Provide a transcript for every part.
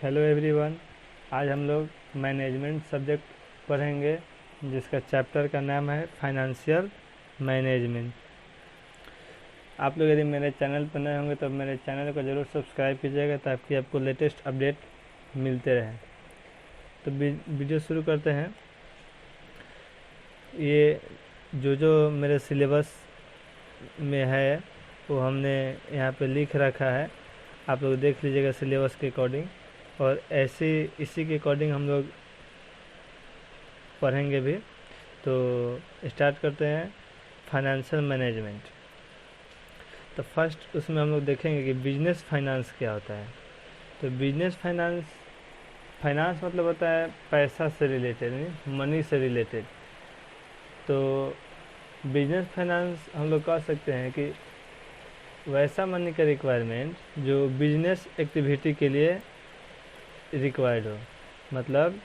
Hello everyone. आज हम लोग मैनेजमेंट सब्जेक्ट पढ़ेंगे जिसका चैप्टर का नाम है फाइनेंशियल मैनेजमेंट। आप लोग यदि मेरे चैनल पर नए होंगे तो मेरे चैनल को ज़रूर सब्सक्राइब कीजिएगा ताकि आपको लेटेस्ट अपडेट मिलते रहें। तो वीडियो शुरू करते हैं। ये जो मेरे सिलेबस में है वो हमने यहाँ पे लिख रखा है, आप लोग देख लीजिएगा सिलेबस के अकॉर्डिंग, और ऐसे इसी के अकॉर्डिंग हम लोग पढ़ेंगे भी। तो स्टार्ट करते हैं फाइनेंशियल मैनेजमेंट। तो फर्स्ट उसमें हम लोग देखेंगे कि बिजनेस फाइनेंस क्या होता है। तो बिजनेस फाइनेंस मतलब होता है पैसा से रिलेटेड, मनी से रिलेटेड। तो बिजनेस फाइनेंस हम लोग कह सकते हैं कि वैसा मनी का रिक्वायरमेंट जो बिजनेस एक्टिविटी के लिए रिक्वायर्ड हो, मतलब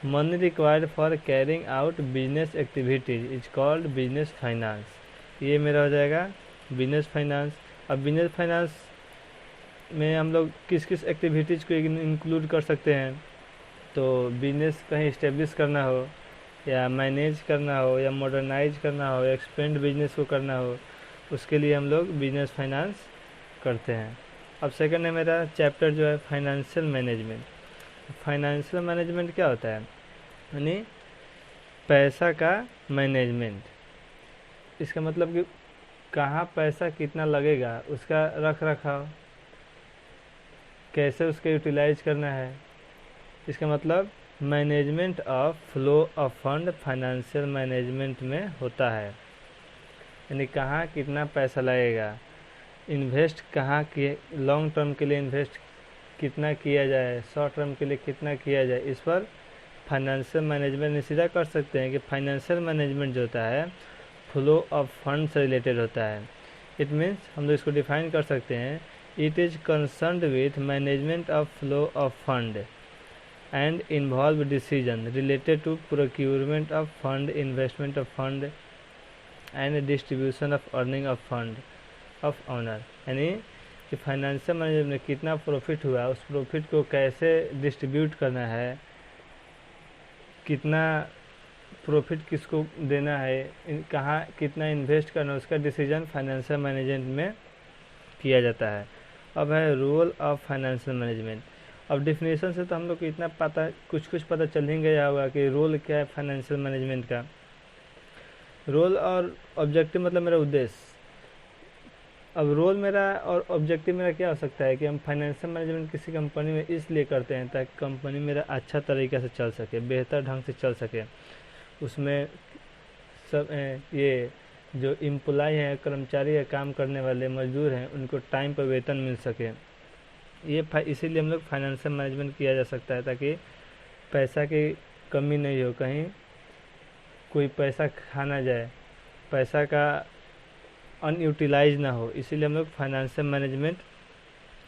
money required for carrying out business activities is called business finance. ये मेरा हो जाएगा बिजनेस फाइनेंस। अब बिजनेस फाइनेंस में हम लोग किस किस एक्टिविटीज़ को इंक्लूड कर सकते हैं। तो बिजनेस कहीं इस्टेब्लिश करना हो, या मैनेज करना हो, या मॉडर्नाइज करना हो, या एक्सपेंड बिजनेस को करना हो, उसके लिए हम लोग बिजनेस फाइनेंस करते हैं। अब सेकंड है मेरा चैप्टर जो है फाइनेंशियल मैनेजमेंट। फाइनेंशियल मैनेजमेंट क्या होता है, यानी पैसा का मैनेजमेंट। इसका मतलब कि कहाँ पैसा कितना लगेगा, उसका रख रखाव, कैसे उसका यूटिलाइज करना है। इसका मतलब management of flow of fund financial management में होता है, यानी कहाँ कितना पैसा लगेगा, इन्वेस्ट कहाँ किए, लॉन्ग टर्म के लिए इन्वेस्ट कितना किया जाए, शॉर्ट टर्म के लिए कितना किया जाए, इस पर फाइनेंशियल मैनेजमेंट सीधा कर सकते हैं कि फाइनेंशियल मैनेजमेंट जो होता है फ्लो ऑफ फंड से रिलेटेड होता है। इट मीन्स हम लोग इसको डिफाइन कर सकते हैं, it is concerned with management of flow of fund and involve decision related to procurement of fund, investment of fund and distribution of earning of fund of owner. यानी कि financial management में कितना profit हुआ, उस profit को कैसे distribute करना है, कितना प्रॉफिट किसको देना है, कहाँ कितना इन्वेस्ट करना है, उसका डिसीजन फाइनेंशियल मैनेजमेंट में किया जाता है। अब है रोल ऑफ फाइनेंशियल मैनेजमेंट। अब डिफिनेशन से तो हम लोग को इतना कुछ पता चल ही गया होगा कि रोल क्या है फाइनेंशियल मैनेजमेंट का। रोल और ऑब्जेक्टिव मतलब मेरा उद्देश्य। अब रोल मेरा और ऑब्जेक्टिव मेरा क्या हो सकता है कि हम फाइनेंशियल मैनेजमेंट किसी कंपनी में इसलिए करते हैं ताकि कंपनी मेरा अच्छा तरीक़े से चल सके, बेहतर ढंग से चल सके। उसमें सब ये जो एम्प्लॉय हैं, कर्मचारी है, काम करने वाले मजदूर हैं, उनको टाइम पर वेतन मिल सके। ये इसीलिए हम लोग फाइनेंशियल मैनेजमेंट किया जा सकता है ताकि पैसा की कमी नहीं हो, कहीं कोई पैसा खा ना जाए, पैसा का अनयूटिलाइज ना हो, इसीलिए हम लोग फाइनेंशियल मैनेजमेंट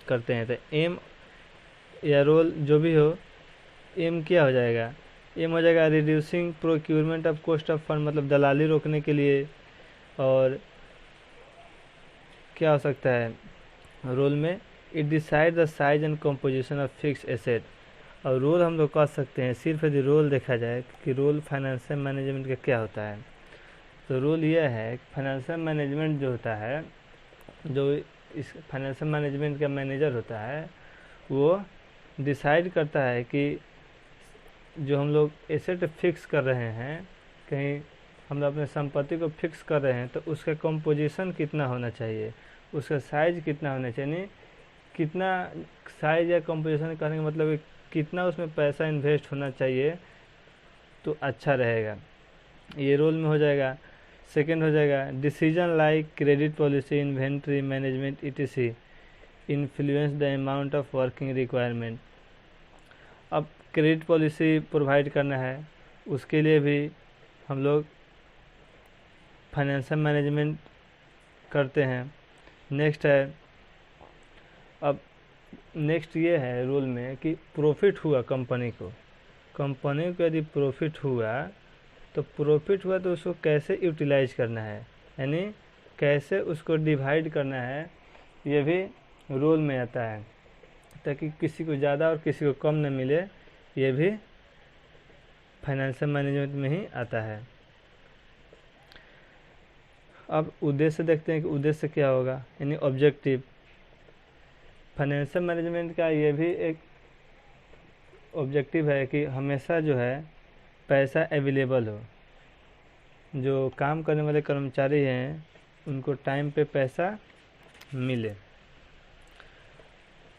करते हैं। तो एम या रोल जो भी हो, एम क्या हो जाएगा, एम हो जाएगा reducing procurement of cost of fund, मतलब दलाली रोकने के लिए। और क्या हो सकता है रोल में, it decide the size and composition of fix asset. और रोल हम लोग कह सकते हैं, सिर्फ यदि रोल देखा जाए कि रोल फाइनेंशियल मैनेजमेंट का क्या होता है, तो रोल यह है फाइनेंशियल मैनेजमेंट जो होता है, जो इस फाइनेंशियल मैनेजमेंट का मैनेजर होता है, वो डिसाइड करता है कि जो हम लोग एसेट फिक्स कर रहे हैं, कहीं हम लोग अपने संपत्ति को फिक्स कर रहे हैं, तो उसका कंपोजिशन कितना होना चाहिए, उसका साइज कितना होना चाहिए। कितना साइज या कंपोजिशन करने का मतलब कितना उसमें पैसा इन्वेस्ट होना चाहिए तो अच्छा रहेगा, ये रोल में हो जाएगा। सेकंड हो जाएगा decision like credit policy, inventory management etc influence the amount of working requirement. अब क्रेडिट पॉलिसी प्रोवाइड करना है, उसके लिए भी हम लोग फाइनेंशियल मैनेजमेंट करते हैं। नेक्स्ट है, अब नेक्स्ट ये है रोल में कि प्रॉफिट हुआ कंपनी को यदि प्रॉफिट हुआ तो उसको कैसे यूटिलाइज करना है, यानी कैसे उसको डिवाइड करना है, ये भी रोल में आता है। ताकि किसी को ज़्यादा और किसी को कम न मिले, ये भी फाइनेंशियल मैनेजमेंट में ही आता है। अब उद्देश्य देखते हैं कि उद्देश्य क्या होगा, यानी ऑब्जेक्टिव। फाइनेंशियल मैनेजमेंट का ये भी एक ऑब्जेक्टिव है कि हमेशा जो है पैसा अवेलेबल हो, जो काम करने वाले कर्मचारी हैं उनको टाइम पे पैसा मिले,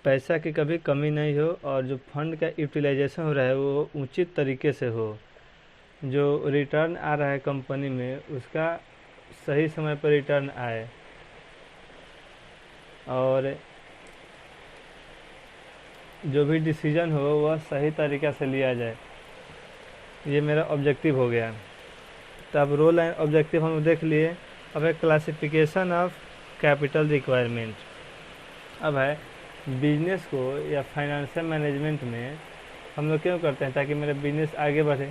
पैसा की कभी कमी नहीं हो, और जो फंड का यूटिलाइजेशन हो रहा है वो उचित तरीके से हो, जो रिटर्न आ रहा है कंपनी में उसका सही समय पर रिटर्न आए, और जो भी डिसीजन हो वह सही तरीक़ा से लिया जाए। ये मेरा ऑब्जेक्टिव हो गया। तो अब रोल एंड ऑब्जेक्टिव हम देख लिए। अब है क्लासिफिकेशन ऑफ कैपिटल रिक्वायरमेंट। अब है बिजनेस को या फाइनेंशियल मैनेजमेंट में हम लोग क्यों करते हैं, ताकि मेरा बिजनेस आगे बढ़े,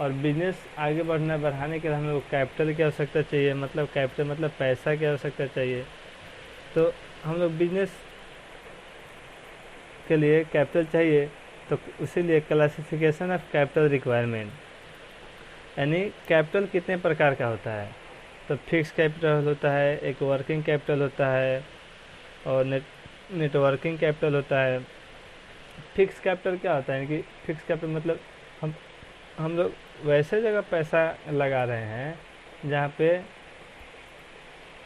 और बिजनेस आगे बढ़ाने के लिए हम लोग कैपिटल की आवश्यकता चाहिए, मतलब कैपिटल मतलब पैसा की आवश्यकता चाहिए। तो हम लोग बिजनेस के लिए कैपिटल चाहिए, तो इसीलिए क्लासिफिकेशन ऑफ कैपिटल रिक्वायरमेंट, यानी कैपिटल कितने प्रकार का होता है। तो फिक्स कैपिटल होता है, एक वर्किंग कैपिटल होता है, और नेटवर्किंग कैपिटल होता है। फिक्स कैपिटल क्या होता है कि फिक्स कैपिटल मतलब हम लोग वैसे जगह पैसा लगा रहे हैं जहाँ पे,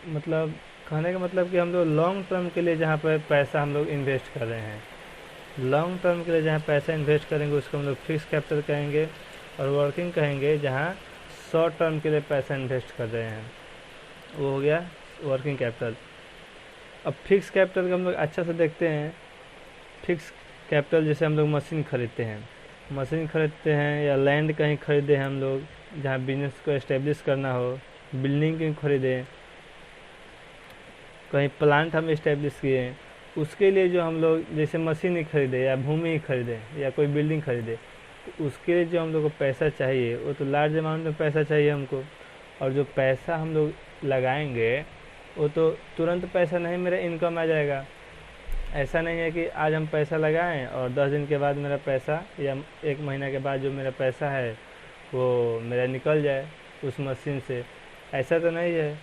मतलब कहने का मतलब कि हम लोग लॉन्ग टर्म के लिए जहाँ पर पैसा हम लोग इन्वेस्ट कर रहे हैं, लॉन्ग टर्म के लिए जहाँ पैसा इन्वेस्ट करेंगे उसको हम लोग फिक्स कैपिटल कहेंगे, और वर्किंग कहेंगे जहाँ शॉर्ट टर्म के लिए पैसा इन्वेस्ट कर रहे हैं, वो हो गया वर्किंग कैपिटल। अब फिक्स कैपिटल का हम लोग अच्छा से देखते हैं। फिक्स कैपिटल जैसे हम लोग मशीन खरीदते हैं या लैंड कहीं खरीदे हैं हम लोग जहाँ बिजनेस को एस्टेब्लिश करना हो, बिल्डिंग कहीं खरीदे, कहीं प्लांट हम इस्टेब्लिश किए, उसके लिए जो हम लोग जैसे मशीन ही खरीदे या भूमि ही खरीदे या कोई बिल्डिंग खरीदे, तो उसके लिए जो हम लोग को पैसा चाहिए वो तो लार्ज अमाउंट में पैसा चाहिए हमको, और जो पैसा हम लोग लगाएंगे वो तो तुरंत पैसा नहीं मेरा इनकम आ जाएगा। ऐसा नहीं है कि आज हम पैसा लगाएं और 10 दिन के बाद मेरा पैसा या 1 महीना के बाद जो मेरा पैसा है वो मेरा निकल जाए उस मशीन से, ऐसा तो नहीं है।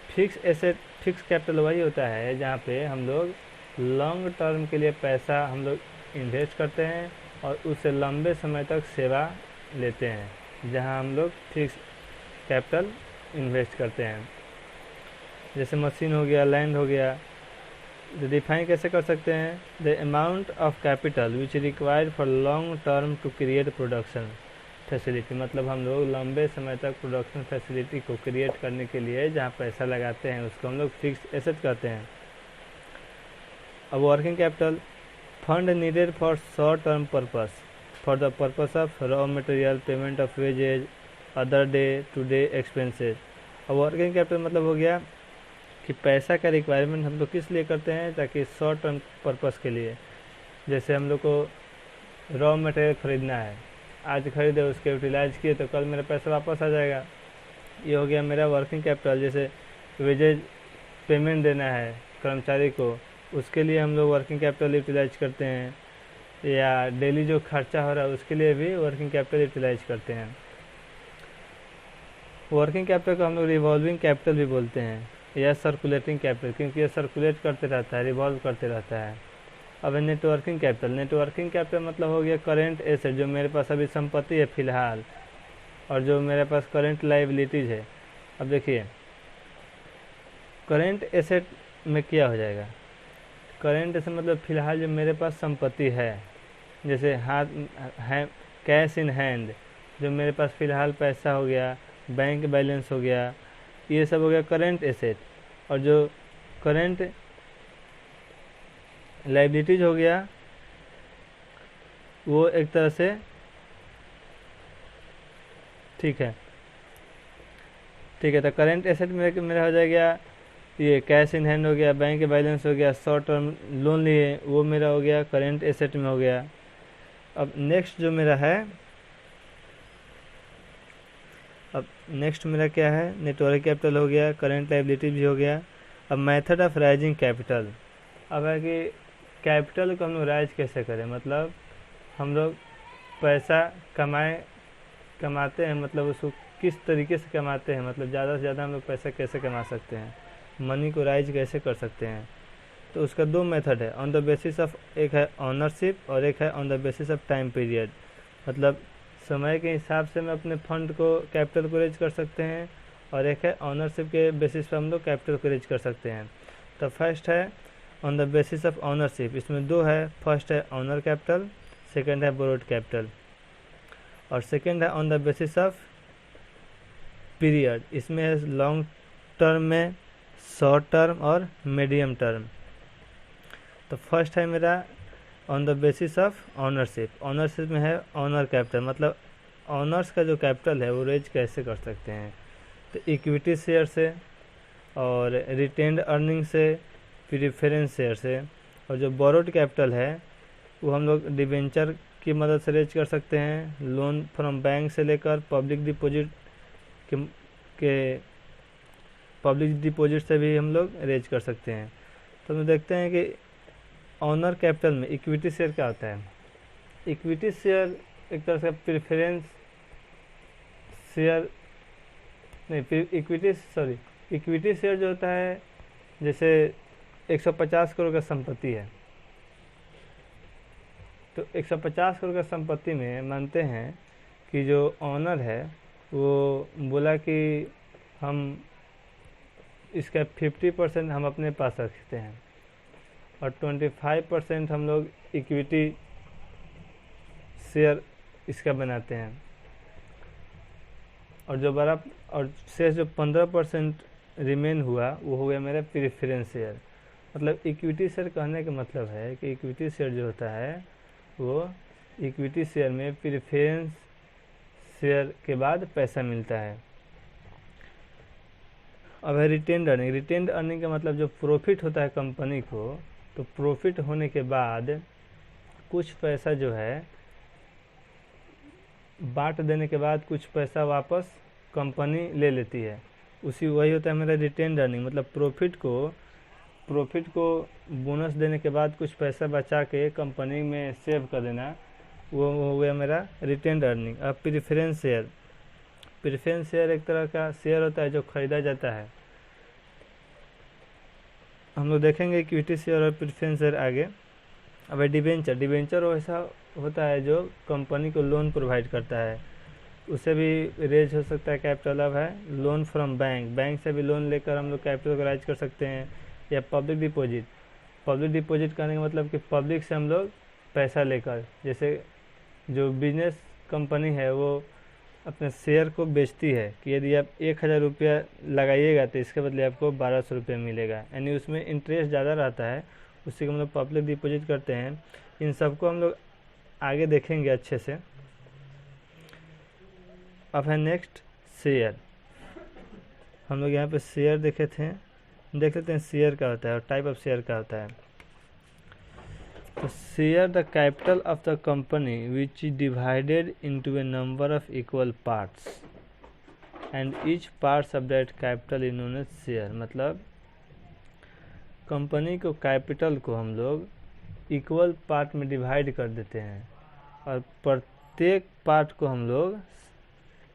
फिक्स कैपिटल वही होता है जहाँ पे हम लोग लॉन्ग टर्म के लिए पैसा हम लोग इन्वेस्ट करते हैं और उससे लंबे समय तक सेवा लेते हैं, जहाँ हम लोग फिक्स कैपिटल इन्वेस्ट करते हैं। जैसे मशीन हो गया, लैंड हो गया। डिफाइन कैसे कर सकते हैं, the amount of capital which required for long term to create production facility, मतलब हम लोग लंबे समय तक प्रोडक्शन फैसिलिटी को क्रिएट करने के लिए जहाँ पैसा लगाते हैं उसको हम लोग फिक्स एसेट कहते हैं। अब working capital, fund needed for short term purpose, for the purpose of raw material, payment of wages, other day to day expenses. अब वर्किंग कैपिटल मतलब हो गया कि पैसा का रिक्वायरमेंट हम लोग किस लिए करते हैं, ताकि शॉर्ट टर्म पर्पस के लिए, जैसे हम लोग को रॉ मटेरियल ख़रीदना है, आज खरीदे उसके यूटिलाइज किए तो कल मेरा पैसा वापस आ जाएगा, ये हो गया मेरा वर्किंग कैपिटल। जैसे वेजेज पेमेंट देना है कर्मचारी को, उसके लिए हम लोग वर्किंग कैपिटल यूटिलाइज करते हैं, या डेली जो खर्चा हो रहा है उसके लिए भी वर्किंग कैपिटल यूटिलाइज करते हैं। वर्किंग कैपिटल को हम लोग रिवॉल्विंग कैपिटल भी बोलते हैं या सर्कुलेटिंग कैपिटल, क्योंकि ये सर्कुलेट करते रहता है, रिवॉल्व करते रहता है। अब नेटवर्किंग कैपिटल मतलब हो गया करेंट एसेट, जो मेरे पास अभी संपत्ति है फ़िलहाल, और जो मेरे पास करेंट लाइबिलिटीज़ है। अब देखिए करेंट एसेट में क्या हो जाएगा, करेंट एसेट मतलब फ़िलहाल जो मेरे पास संपत्ति है, जैसे हाथ है कैश इन हैंड, जो मेरे पास फ़िलहाल पैसा हो गया, बैंक बैलेंस हो गया, ये सब हो गया करेंट एसेट। और जो करेंट लाइबिलिटीज हो गया वो एक तरह से ठीक है। तो करेंट एसेट मेरा हो जाएगा ये कैश इन हैंड हो गया, बैंक बैलेंस हो गया, शॉर्ट टर्म लोन लिए वो मेरा हो गया करेंट एसेट में हो गया। अब नेक्स्ट जो मेरा है, अब नेक्स्ट मेरा क्या है, नेटवर्क कैपिटल हो गया, करेंट लाइबिलिटी भी हो गया। अब मेथड ऑफ राइजिंग कैपिटल, अब है कि कैपिटल को हम लोग राइज कैसे करें, मतलब हम लोग पैसा कमाते हैं, मतलब उसको किस तरीके से कमाते हैं, मतलब ज़्यादा से ज़्यादा हम लोग पैसा कैसे कमा सकते हैं, मनी को राइज कैसे कर सकते हैं। तो उसका दो मेथड है, ऑन द बेसिस ऑफ, एक है ऑनरशिप और एक है on the basis of time period. मतलब समय के हिसाब से हम अपने फंड को, कैपिटल को रेज कर सकते हैं, और एक है ऑनरशिप के बेसिस पर हम लोग कैपिटल को रेज कर सकते हैं। तो फर्स्ट है on the basis of ownership, इसमें दो है, फर्स्ट है ऑनर कैपिटल, सेकेंड है बोरोड कैपिटल, और सेकेंड है on the basis of period, इसमें है लॉन्ग टर्म में, शॉर्ट टर्म और मीडियम टर्म। तो फर्स्ट है मेरा on the basis of ownership, ownership में है ऑनर कैपिटल, मतलब ऑनर्स का जो कैपिटल है वो रेज कैसे कर सकते हैं। तो इक्विटी शेयर से और रिटेन्ड अर्निंग से, प्रीफरेंस शेयर से, और जो बोरोड कैपिटल है वो हम लोग डिबेंचर की मदद से रेज कर सकते हैं, लोन फ्रॉम बैंक से लेकर पब्लिक डिपॉजिट के पब्लिक डिपॉजिट से भी हम लोग रेज कर सकते हैं। तो हम देखते हैं कि ऑनर कैपिटल में इक्विटी शेयर क्या होता है। इक्विटी शेयर एक तरह से प्रेफरेंस शेयर नहीं, इक्विटी शेयर जो होता है, जैसे 150 करोड़ का संपत्ति है, तो 150 करोड़ का संपत्ति में मानते हैं कि जो ऑनर है वो बोला कि हम इसका 50% हम अपने पास रखते हैं और 25% हम लोग इक्विटी शेयर इसका बनाते हैं, और जो बड़ा और शेष जो 15% रिमेन हुआ वो हो गया मेरा प्रेफरेंस शेयर। मतलब इक्विटी शेयर कहने का मतलब है कि इक्विटी शेयर जो होता है वो इक्विटी शेयर में प्रेफरेंस शेयर के बाद पैसा मिलता है। अब है रिटेन्ड अर्निंग। रिटेन्ड अर्निंग का मतलब जो प्रॉफिट होता है कंपनी को, तो प्रॉफिट होने के बाद कुछ पैसा जो है बांट देने के बाद कुछ पैसा वापस कंपनी ले लेती है, उसी वही होता है मेरा रिटेन्ड अर्निंग। मतलब प्रॉफिट को बोनस देने के बाद कुछ पैसा बचा के कंपनी में सेव कर देना, वो हो गया मेरा रिटेन्ड अर्निंग। अब प्रेफरेंस शेयर एक तरह का शेयर होता है जो खरीदा जाता है। हम लोग देखेंगे इक्विटी शेयर और प्रेफरेंस शेयर आगे। अब डिबेंचर ऐसा होता है जो कंपनी को लोन प्रोवाइड करता है, उसे भी रेज हो सकता है कैपिटल। अब है लोन फ्रॉम बैंक से भी लोन लेकर हम लोग कैपिटल को राइज कर सकते हैं। या पब्लिक डिपॉजिट करने का मतलब कि पब्लिक से हम लोग पैसा लेकर, जैसे जो बिजनेस कंपनी है वो अपने शेयर को बेचती है कि यदि आप 1000 रुपया लगाइएगा तो इसके बदले आपको 1200 रुपया मिलेगा, यानी उसमें इंटरेस्ट ज़्यादा रहता है, उसी को हम लोग पब्लिक डिपॉजिट करते हैं। इन सबको हम लोग आगे देखेंगे अच्छे से। अब है नेक्स्ट शेयर। हम लोग यहाँ पे शेयर देख लेते हैं शेयर क्या होता है और टाइप ऑफ शेयर क्या होता है। तो share the capital of the company which is divided into a number of equal parts and each parts of that capital is known as share. मतलब कंपनी को कैपिटल को हम लोग इक्वल पार्ट में डिवाइड कर देते हैं और प्रत्येक पार्ट को हम लोग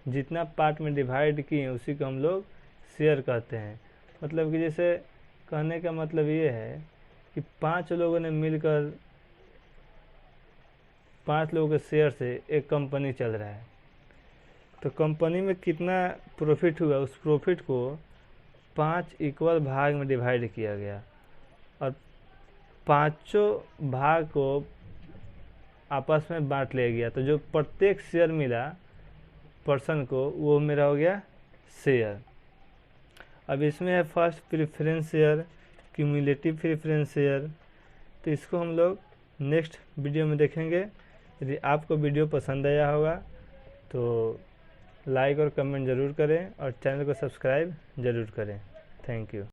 जितना पार्ट में डिवाइड किए हैं उसी को हम लोग शेयर कहते हैं। मतलब कि जैसे कहने का मतलब ये है कि 5 लोगों ने मिलकर 5 लोगों के शेयर से एक कंपनी चल रहा है, तो कंपनी में कितना प्रॉफिट हुआ उस प्रॉफिट को 5 इक्वल भाग में डिवाइड किया गया और 5 भाग को आपस में बांट लिया गया। तो जो प्रत्येक शेयर मिला पर्सन को वो मेरा हो गया शेयर। अब इसमें है first preference share, cumulative preference share. तो इसको हम लोग नेक्स्ट वीडियो में देखेंगे। यदि आपको वीडियो पसंद आया होगा तो लाइक और कमेंट ज़रूर करें और चैनल को सब्सक्राइब ज़रूर करें। Thank you.